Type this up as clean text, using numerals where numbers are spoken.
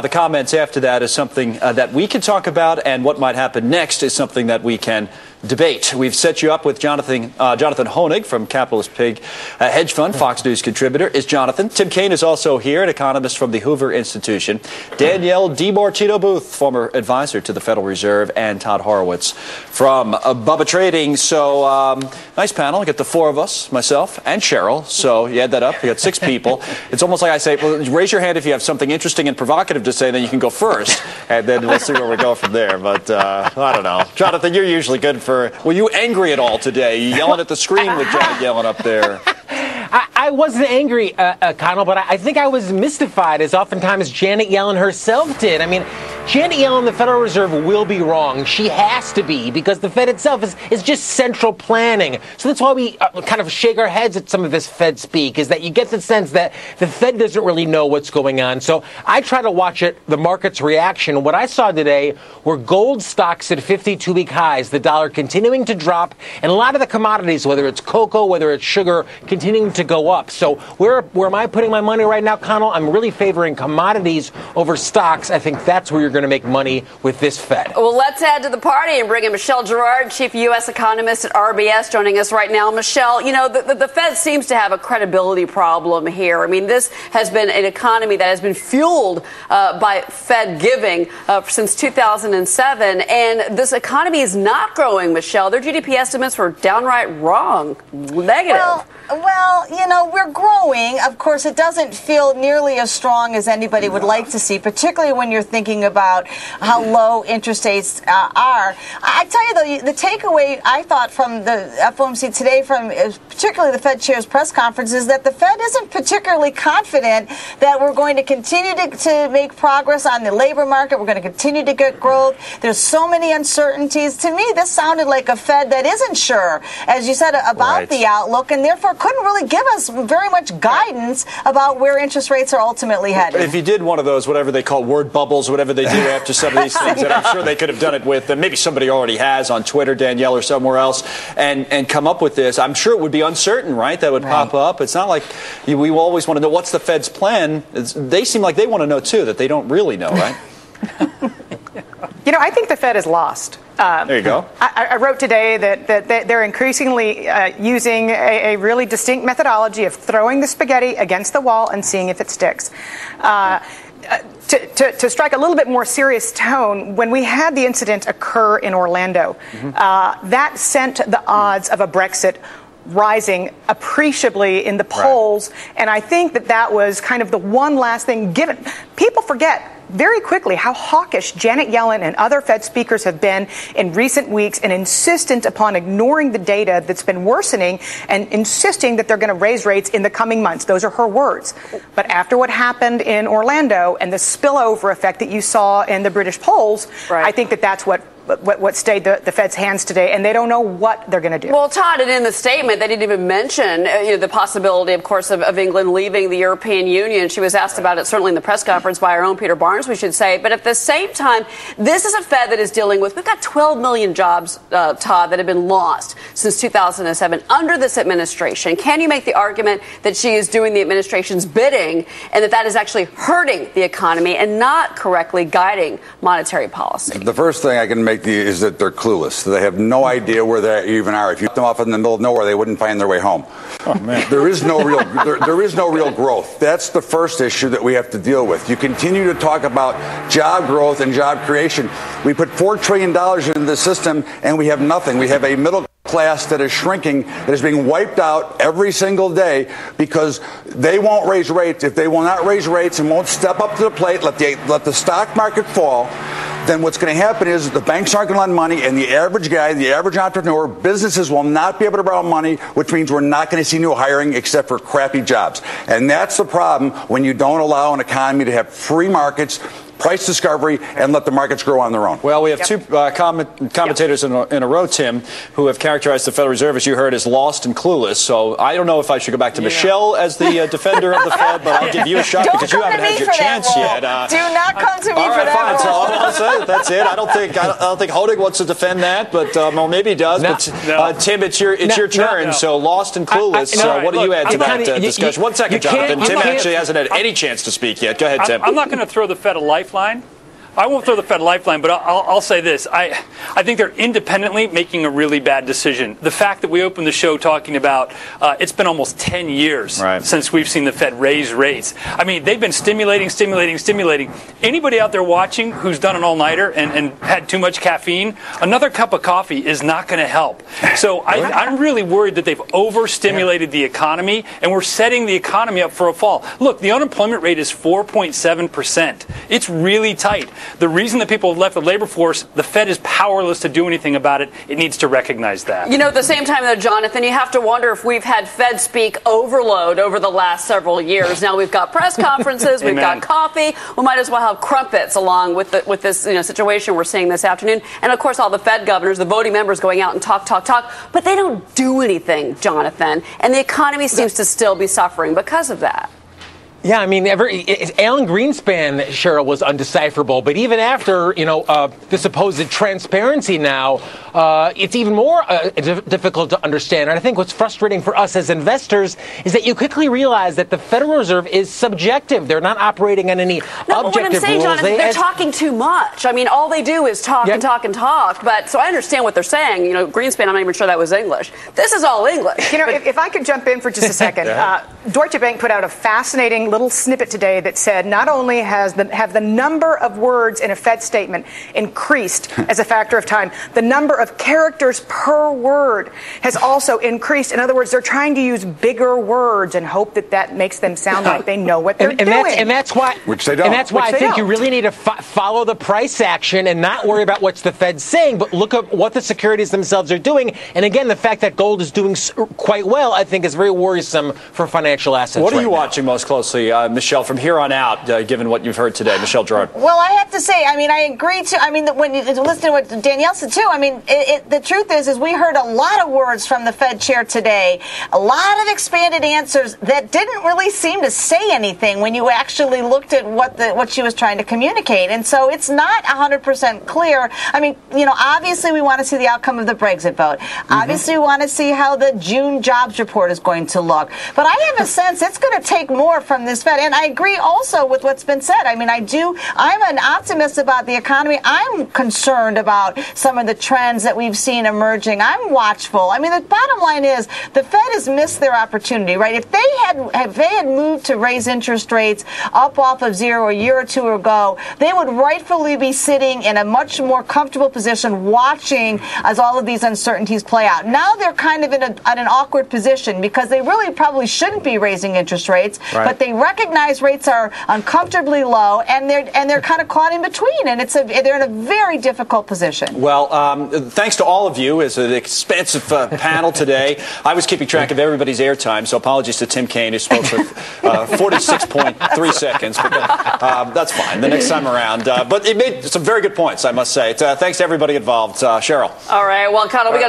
The comments after that is something that we can talk about, and what might happen next is something that we can debate. We've set you up with Jonathan Honig from Capitalist Pig Hedge Fund, Fox News contributor is Jonathan. Tim Kaine is also here, an economist from the Hoover Institution. Danielle DiMartino Booth, former advisor to the Federal Reserve, and Todd Horwitz from Bubba Trading. So nice panel. Get the four of us, myself and Cheryl. So you add that up, you got 6 people. It's almost like I say, well, raise your hand if you have something interesting and provocative to say, then you can go first, and then we'll see where we go from there. But I don't know. Jonathan, you're usually good for. Were you angry at all today? You yelling at the screen with Janet yelling up there? I wasn't angry, Connell, but I think I was mystified, as oftentimes Janet Yellen herself did. I mean, Janet Yellen, the Federal Reserve, will be wrong. She has to be, because the Fed itself is just central planning. So that's why we kind of shake our heads at some of this Fed speak, is that you get the sense that the Fed doesn't really know what's going on. So I try to watch the market's reaction. What I saw today were gold stocks at 52-week highs, the dollar continuing to drop, and a lot of the commodities, whether it's cocoa, whether it's sugar, continuing to go up. So where am I putting my money right now, Connell? I'm really favoring commodities over stocks. I think that's where you're going to make money with this Fed. Well, let's add to the party and bring in Michelle Girard, chief U.S. economist at RBS, joining us right now. Michelle, you know, the Fed seems to have a credibility problem here. I mean, this has been an economy that has been fueled by Fed giving since 2007, and this economy is not growing, Michelle. Their GDP estimates were downright wrong, negative. Well, you know, we're growing. Of course, it doesn't feel nearly as strong as anybody would like to see, particularly when you're thinking about how low interest rates are. I tell you, though, the takeaway I thought from the FOMC today, from particularly the Fed chair's press conference, is that the Fed isn't particularly confident that we're going to continue to make progress on the labor market. We're going to continue to get growth. There's so many uncertainties. To me, this sounded like a Fed that isn't sure, as you said, about the outlook, and therefore couldn't really give us very much guidance about where interest rates are ultimately headed. If you did one of those, whatever they call word bubbles, whatever they do after some of these things, that I'm sure they could have done it with, and maybe somebody already has on Twitter, Danielle, or somewhere else, and come up with this, I'm sure it would be uncertain, right? That would pop up. It's not like we always want to know what's the Fed's plan. They seem like they want to know, too, that they don't really know, right? You know, I think the Fed is lost. There you go. I wrote today that they're increasingly using a really distinct methodology of throwing the spaghetti against the wall and seeing if it sticks. To strike a little bit more serious tone, when we had the incident occur in Orlando, that sent the odds of a Brexit rising appreciably in the polls, and I think that was kind of the one last thing. Given people forget very quickly how hawkish Janet Yellen and other Fed speakers have been in recent weeks, and insistent upon ignoring the data that's been worsening, and insisting that they're going to raise rates in the coming months. Those are her words. But after what happened in Orlando and the spillover effect that you saw in the British polls, I think that's what stayed the Fed's hands today, and they don't know what they're going to do. Well, Todd, and in the statement, they didn't even mention the possibility, of course, of England leaving the European Union. She was asked about it, certainly in the press conference, by our own Peter Barnes, we should say. But at the same time, this is a Fed that is dealing with, we've got 12 million jobs, Todd, that have been lost since 2007 under this administration. Can you make the argument that she is doing the administration's bidding, and that is actually hurting the economy and not correctly guiding monetary policy? The first thing I can make is that they're clueless. They have no idea where they even are. If you put them off in the middle of nowhere, they wouldn't find their way home. Oh, man. There is no real growth. That's the first issue that we have to deal with. You continue to talk about job growth and job creation. We put $4 trillion into the system, and we have nothing. We have a middle class that is shrinking, that is being wiped out every single day because they won't raise rates. If they will not raise rates and won't step up to the plate, let the stock market fall, then what's going to happen is the banks aren't going to lend money, and the average guy, the average entrepreneur, businesses will not be able to borrow money, which means we're not going to see new hiring except for crappy jobs. And that's the problem when you don't allow an economy to have free markets, price discovery, and let the markets grow on their own. Well, we have two commentators in a row, Tim, who have characterized the Federal Reserve, as you heard, as lost and clueless. So I don't know if I should go back to Michelle as the defender of the Fed, but I'll give you a shot because you haven't had your chance yet. Do not come to me for fine. So I'll say that's it. I don't think Honig wants to defend that, but or maybe he does. But Tim, it's your turn. So lost and clueless. What do you add to that discussion? 1 second, Jonathan. Tim actually hasn't had any chance to speak yet. Go ahead, Tim. I'm not going to throw the Fed a lifeline. I won't throw the Fed a lifeline, but I'll say this. I think they're independently making a really bad decision. The fact that we opened the show talking about it's been almost 10 years since we've seen the Fed raise rates. I mean, they've been stimulating. Anybody out there watching who's done an all-nighter and had too much caffeine, another cup of coffee is not going to help. So I'm really worried that they've overstimulated the economy, and we're setting the economy up for a fall. Look, the unemployment rate is 4.7%. It's really tight. The reason that people have left the labor force, the Fed is powerless to do anything about it. It needs to recognize that. You know, at the same time, though, Jonathan, you have to wonder if we've had Fed speak overload over the last several years. Now we've got press conferences, we've got coffee. We might as well have crumpets along with this situation we're seeing this afternoon. And, of course, all the Fed governors, the voting members going out and talk. But they don't do anything, Jonathan. And the economy seems to still be suffering because of that. Yeah, I mean, Alan Greenspan, Cheryl, was undecipherable. But even after, the supposed transparency now, it's even more difficult to understand. And I think what's frustrating for us as investors is that you quickly realize that the Federal Reserve is subjective. They're not operating on any objective rules. What I'm saying, Jonathan, they're talking too much. I mean, all they do is talk and talk. But so I understand what they're saying. Greenspan, I'm not even sure that was English. This is all English. If I could jump in for just a second. Deutsche Bank put out a fascinating little snippet today that said not only have the number of words in a Fed statement increased as a factor of time, the number of characters per word has also increased. In other words, they're trying to use bigger words and hope that makes them sound like they know what they're doing. That's why, which they don't. And that's why I think you really need to follow the price action and not worry about what's the Fed saying, but look at what the securities themselves are doing. And again, the fact that gold is doing quite well, I think, is very worrisome for financial assets. What are you watching most closely, Michelle, from here on out, given what you've heard today? Michelle Gerard. Well, I have to say, I agree to, when you listen to what Danielle said, too, the truth is we heard a lot of words from the Fed chair today, a lot of expanded answers that didn't really seem to say anything when you actually looked at what she was trying to communicate. And so it's not 100% clear. Obviously we want to see the outcome of the Brexit vote. Obviously we want to see how the June jobs report is going to look. But I have a sense it's going to take more from this Fed. And I agree also with what's been said. I'm an optimist about the economy. I'm concerned about some of the trends that we've seen emerging. I'm watchful. The bottom line is the Fed has missed their opportunity, right? If they had moved to raise interest rates up off of zero a year or two ago, they would rightfully be sitting in a much more comfortable position watching as all of these uncertainties play out. Now they're kind of in an awkward position because they really probably shouldn't be raising interest rates, but they recognize rates are uncomfortably low, and they're kind of caught in between, and they're in a very difficult position. Well, thanks to all of you. It's an expansive panel today. I was keeping track of everybody's airtime, so apologies to Tim Kaine, who spoke for 46.3 seconds, but that's fine the next time around. But it made some very good points, I must say. Thanks to everybody involved. Cheryl. All right. Well, Connell, we got